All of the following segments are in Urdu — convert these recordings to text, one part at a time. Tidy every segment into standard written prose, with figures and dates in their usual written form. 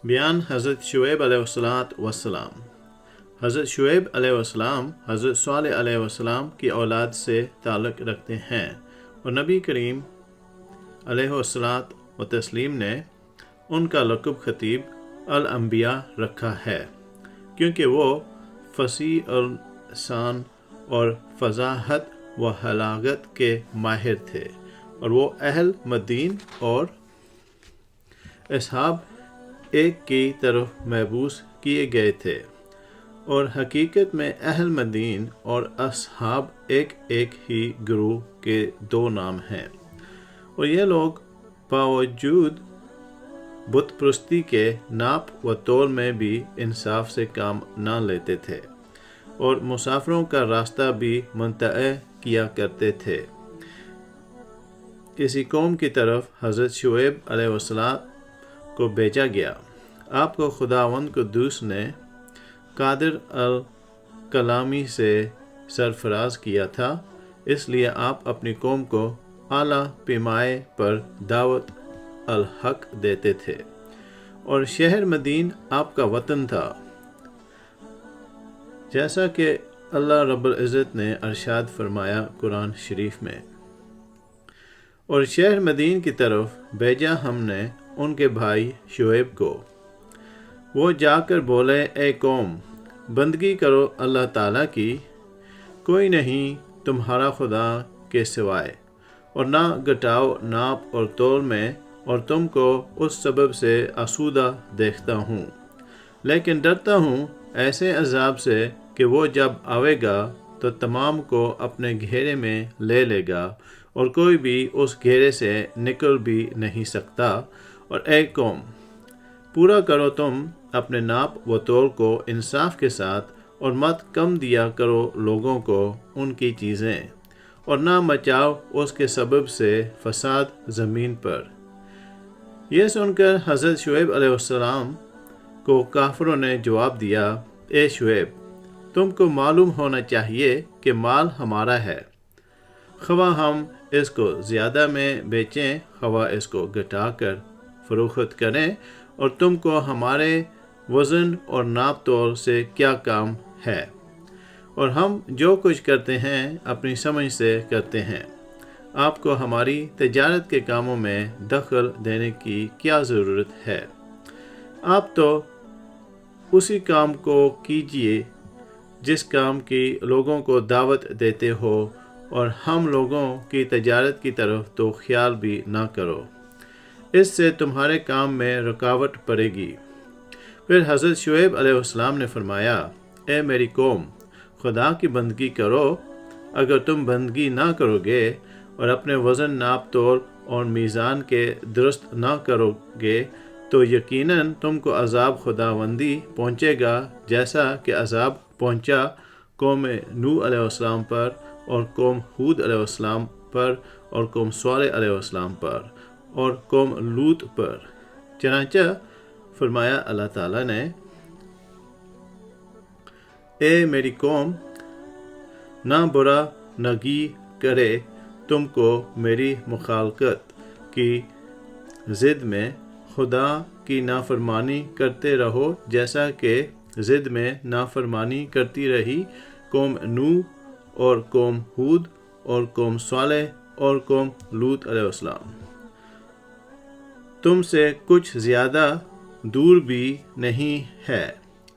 بیان حضرت شعیب علیہ السلام۔ حضرت شعیب علیہ السلام حضرت صالح علیہ السلام کی اولاد سے تعلق رکھتے ہیں، اور نبی کریم علیہ السلام نے ان کا لقب خطیب الانبیاء رکھا ہے، کیونکہ وہ فصیح السان اور فصاحت و بلاغت کے ماہر تھے، اور وہ اہل مدین اور اصحاب ایک کی طرف مبعوث کیے گئے تھے، اور حقیقت میں اہل مدین اور اصحاب ایک ہی گروہ کے دو نام ہیں، اور یہ لوگ باوجود بت پرستی کے ناپ و تول میں بھی انصاف سے کام نہ لیتے تھے، اور مسافروں کا راستہ بھی منتہی کیا کرتے تھے۔ اسی قوم کی طرف حضرت شعیب علیہ السلام کو بھیجا گیا۔ آپ کو خداوند قدوس نے قادر الکلامی سے سرفراز کیا تھا، اس لیے آپ اپنی قوم کو اعلیٰ پیمانے پر دعوت الحق دیتے تھے، اور شہر مدین آپ کا وطن تھا، جیسا کہ اللہ رب العزت نے ارشاد فرمایا قرآن شریف میں۔ اور شہر مدین کی طرف بھیجا ہم نے ان کے بھائی شعیب کو۔ وہ جا کر بولے، اے قوم، بندگی کرو اللہ تعالیٰ کی، کوئی نہیں تمہارا خدا کے سوائے، اور نہ گھٹاؤ ناپ اور تول میں، اور تم کو اس سبب سے آسودہ دیکھتا ہوں، لیکن ڈرتا ہوں ایسے عذاب سے کہ وہ جب آئے گا تو تمام کو اپنے گھیرے میں لے لے گا، اور کوئی بھی اس گھیرے سے نکل بھی نہیں سکتا۔ اور اے قوم، پورا کرو تم اپنے ناپ و تول کو انصاف کے ساتھ، اور مت کم دیا کرو لوگوں کو ان کی چیزیں، اور نہ مچاؤ اس کے سبب سے فساد زمین پر۔ یہ سن کر حضرت شعیب علیہ السلام کو کافروں نے جواب دیا، اے شعیب، تم کو معلوم ہونا چاہیے کہ مال ہمارا ہے، خواہ ہم اس کو زیادہ میں بیچیں خواہ اس کو گھٹا کر فروخت کریں، اور تم کو ہمارے وزن اور ناپ تول سے کیا کام ہے، اور ہم جو کچھ کرتے ہیں اپنی سمجھ سے کرتے ہیں، آپ کو ہماری تجارت کے کاموں میں دخل دینے کی کیا ضرورت ہے؟ آپ تو اسی کام کو کیجیے جس کام کی لوگوں کو دعوت دیتے ہو، اور ہم لوگوں کی تجارت کی طرف تو خیال بھی نہ کرو، اس سے تمہارے کام میں رکاوٹ پڑے گی۔ پھر حضرت شعیب علیہ السلام نے فرمایا، اے میری قوم، خدا کی بندگی کرو، اگر تم بندگی نہ کرو گے اور اپنے وزن ناپ تول اور میزان کے درست نہ کرو گے تو یقیناً تم کو عذاب خداوندی پہنچے گا، جیسا کہ عذاب پہنچا قوم نوح علیہ السلام پر، اور قوم ہود علیہ السلام پر، اور قوم صالح علیہ السلام پر، اور قوم لوط پر۔ چنانچہ فرمایا اللہ تعالیٰ نے، اے میری قوم، نہ برا نگی کرے تم کو میری مخالفت کی ضد میں، خدا کی نافرمانی کرتے رہو جیسا کہ ضد میں نافرمانی کرتی رہی قوم نوح اور قوم ہود اور قوم صالح اور قوم لوط علیہ السلام۔ تم سے کچھ زیادہ دور بھی نہیں ہے۔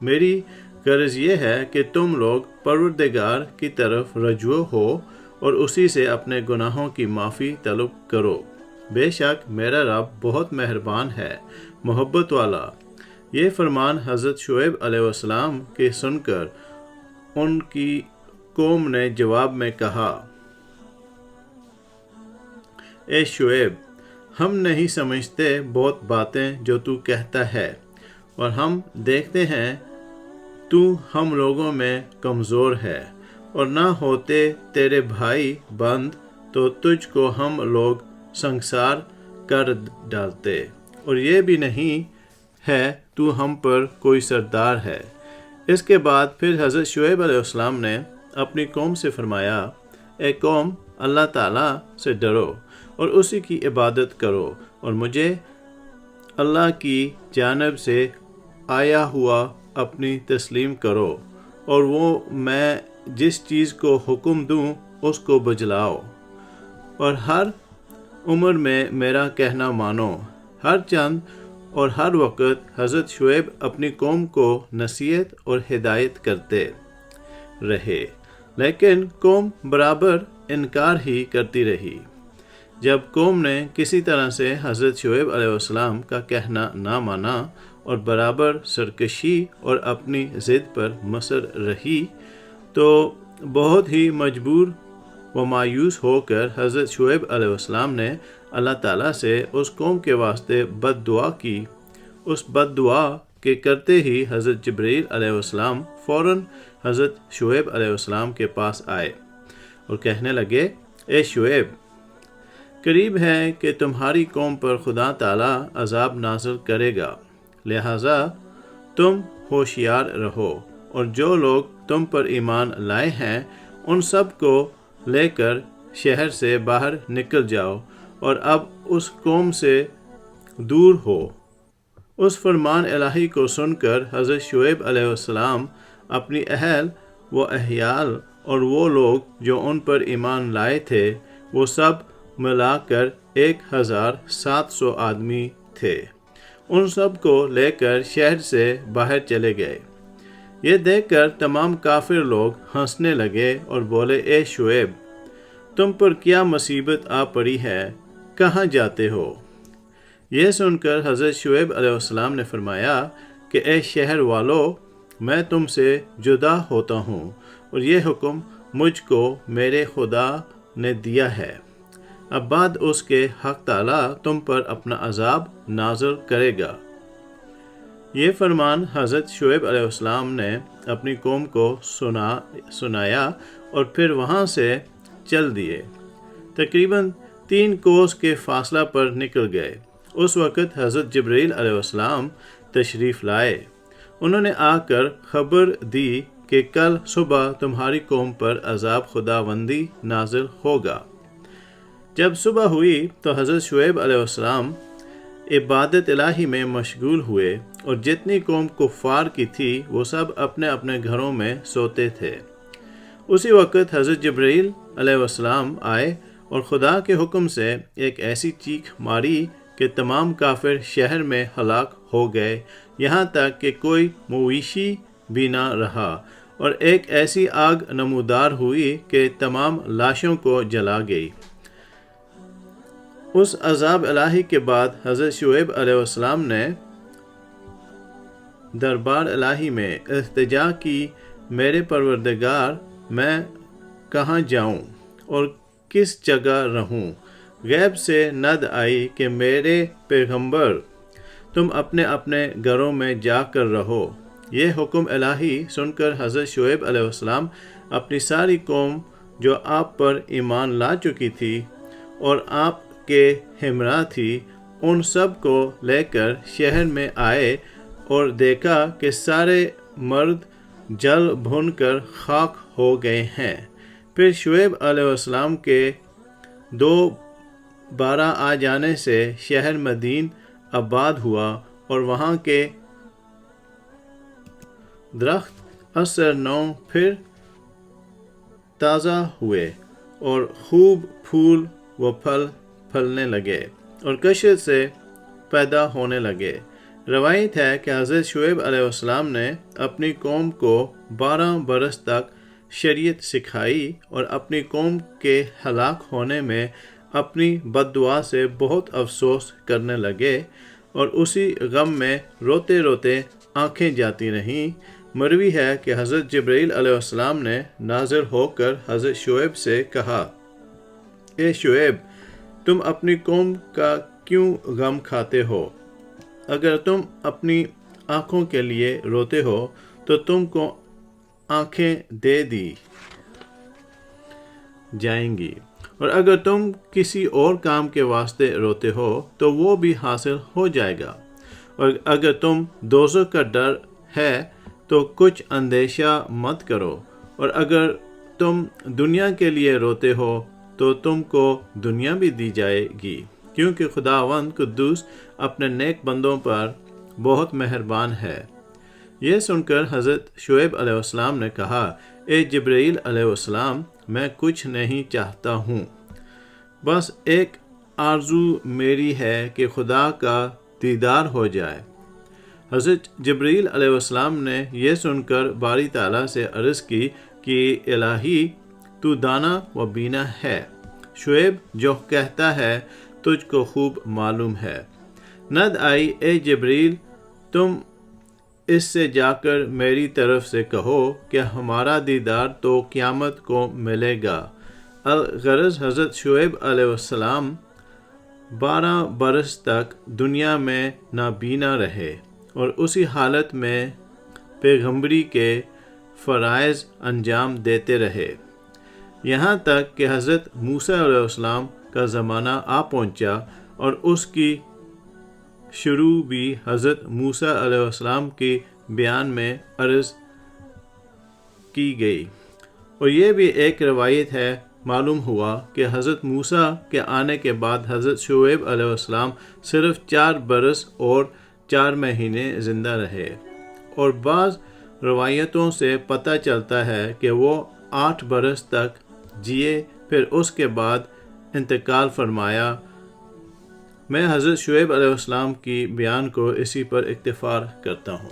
میری غرض یہ ہے کہ تم لوگ پروردگار کی طرف رجوع ہو اور اسی سے اپنے گناہوں کی معافی طلب کرو، بے شک میرا رب بہت مہربان ہے، محبت والا۔ یہ فرمان حضرت شعیب علیہ السلام کے سن کر ان کی قوم نے جواب میں کہا، اے شعیب، ہم نہیں سمجھتے بہت باتیں جو تو کہتا ہے، اور ہم دیکھتے ہیں تو ہم لوگوں میں کمزور ہے، اور نہ ہوتے تیرے بھائی بند تو تجھ کو ہم لوگ سنگسار کر ڈالتے، اور یہ بھی نہیں ہے تو ہم پر کوئی سردار ہے۔ اس کے بعد پھر حضرت شعیب علیہ السلام نے اپنی قوم سے فرمایا، اے قوم، اللہ تعالیٰ سے ڈرو اور اسی کی عبادت کرو، اور مجھے اللہ کی جانب سے آیا ہوا اپنی تسلیم کرو، اور وہ میں جس چیز کو حکم دوں اس کو بجلاؤ، اور ہر عمر میں میرا کہنا مانو۔ ہر چند اور ہر وقت حضرت شعیب اپنی قوم کو نصیحت اور ہدایت کرتے رہے، لیکن قوم برابر انکار ہی کرتی رہی۔ جب قوم نے کسی طرح سے حضرت شعیب علیہ السلام کا کہنا نہ مانا اور برابر سرکشی اور اپنی ضد پر مصر رہی، تو بہت ہی مجبور و مایوس ہو کر حضرت شعیب علیہ السلام نے اللہ تعالیٰ سے اس قوم کے واسطے بد دعا کی۔ اس بد دعا کے کرتے ہی حضرت جبرائیل علیہ السلام فوراً حضرت شعیب علیہ السلام کے پاس آئے اور کہنے لگے، اے شعیب، قریب ہے کہ تمہاری قوم پر خدا تعالیٰ عذاب نازل کرے گا، لہٰذا تم ہوشیار رہو، اور جو لوگ تم پر ایمان لائے ہیں ان سب کو لے کر شہر سے باہر نکل جاؤ، اور اب اس قوم سے دور ہو۔ اس فرمان الہی کو سن کر حضرت شعیب علیہ السلام اپنی اہل و عیال اور وہ لوگ جو ان پر ایمان لائے تھے، وہ سب ملا کر 1700 آدمی تھے، ان سب کو لے کر شہر سے باہر چلے گئے۔ یہ دیکھ کر تمام کافر لوگ ہنسنے لگے اور بولے، اے شعیب، تم پر کیا مصیبت آ پڑی ہے، کہاں جاتے ہو؟ یہ سن کر حضرت شعیب علیہ السلام نے فرمایا کہ اے شہر والو، میں تم سے جدا ہوتا ہوں، اور یہ حکم مجھ کو میرے خدا نے دیا ہے، اب بعد اس کے حق تعالیٰ تم پر اپنا عذاب نازل کرے گا۔ یہ فرمان حضرت شعیب علیہ السلام نے اپنی قوم کو سنایا اور پھر وہاں سے چل دیے۔ تقریباً 3 کوس کے فاصلہ پر نکل گئے۔ اس وقت حضرت جبرائیل علیہ السلام تشریف لائے۔ انہوں نے آ کر خبر دی کہ کل صبح تمہاری قوم پر عذاب خداوندی نازل ہوگا۔ جب صبح ہوئی تو حضرت شعیب علیہ السلام عبادت الہی میں مشغول ہوئے، اور جتنی قوم کفار کی تھی وہ سب اپنے اپنے گھروں میں سوتے تھے۔ اسی وقت حضرت جبرائیل علیہ السلام آئے اور خدا کے حکم سے ایک ایسی چیخ ماری کہ تمام کافر شہر میں ہلاک ہو گئے، یہاں تک کہ کوئی مویشی بھی نہ رہا، اور ایک ایسی آگ نمودار ہوئی کہ تمام لاشوں کو جلا گئی۔ اس عذاب الہی کے بعد حضرت شعیب علیہ السلام نے دربار الہی میں التجا کی، میرے پروردگار، میں کہاں جاؤں اور کس جگہ رہوں؟ غیب سے ند آئی کہ میرے پیغمبر، تم اپنے اپنے گھروں میں جا کر رہو۔ یہ حکم الہی سن کر حضرت شعیب علیہ السلام اپنی ساری قوم جو آپ پر ایمان لا چکی تھی اور آپ کے ہمراہ تھی، ان سب کو لے کر شہر میں آئے اور دیکھا کہ سارے مرد جل بھن کر خاک ہو گئے ہیں۔ پھر شعیب علیہ السلام کے دوبارہ آ جانے سے شہر مدین آباد ہوا، اور وہاں کے درخت اثر نو پھر تازہ ہوئے، اور خوب پھول و پھل پھلنے لگے، اور کثرت سے پیدا ہونے لگے۔ روایت ہے کہ حضرت شعیب علیہ السلام نے اپنی قوم کو 12 برس تک شریعت سکھائی، اور اپنی قوم کے ہلاک ہونے میں اپنی بد دعا سے بہت افسوس کرنے لگے، اور اسی غم میں روتے روتے آنکھیں جاتی رہیں۔ مروی ہے کہ حضرت جبرائیل علیہ السلام نے نازل ہو کر حضرت شعیب سے کہا، اے شعیب، تم اپنی قوم کا کیوں غم کھاتے ہو؟ اگر تم اپنی آنکھوں کے لیے روتے ہو تو تم کو آنکھیں دے دی جائیں گی، اور اگر تم کسی اور کام کے واسطے روتے ہو تو وہ بھی حاصل ہو جائے گا، اور اگر تم دوزخ کا ڈر ہے تو کچھ اندیشہ مت کرو، اور اگر تم دنیا کے لیے روتے ہو تو تم کو دنیا بھی دی جائے گی، کیونکہ خداوند قدوس اپنے نیک بندوں پر بہت مہربان ہے۔ یہ سن کر حضرت شعیب علیہ السلام نے کہا، اے جبرائیل علیہ السلام، میں کچھ نہیں چاہتا ہوں، بس ایک آرزو میری ہے کہ خدا کا دیدار ہو جائے۔ حضرت جبرائیل علیہ السلام نے یہ سن کر باری تعالیٰ سے عرض کی کہ الہی تو دانا و بینا ہے، شعیب جو کہتا ہے تجھ کو خوب معلوم ہے۔ ند آئی، اے جبرائیل، تم اس سے جا کر میری طرف سے کہو کہ ہمارا دیدار تو قیامت کو ملے گا۔ الغرض حضرت شعیب علیہ السلام 12 برس تک دنیا میں نابینا رہے اور اسی حالت میں پیغمبری کے فرائض انجام دیتے رہے، یہاں تک کہ حضرت موسیٰ علیہ السلام کا زمانہ آ پہنچا اور اس کی شروع بھی حضرت موسیٰ علیہ السلام کی بیان میں عرض کی گئی۔ اور یہ بھی ایک روایت ہے، معلوم ہوا کہ حضرت موسیٰ کے آنے کے بعد حضرت شعیب علیہ السلام صرف 4 برس اور 4 مہینے زندہ رہے، اور بعض روایتوں سے پتہ چلتا ہے کہ وہ 8 برس تک جیے، پھر اس کے بعد انتقال فرمایا۔ میں حضرت شعیب علیہ السلام کی بیان کو اسی پر اکتفا کرتا ہوں۔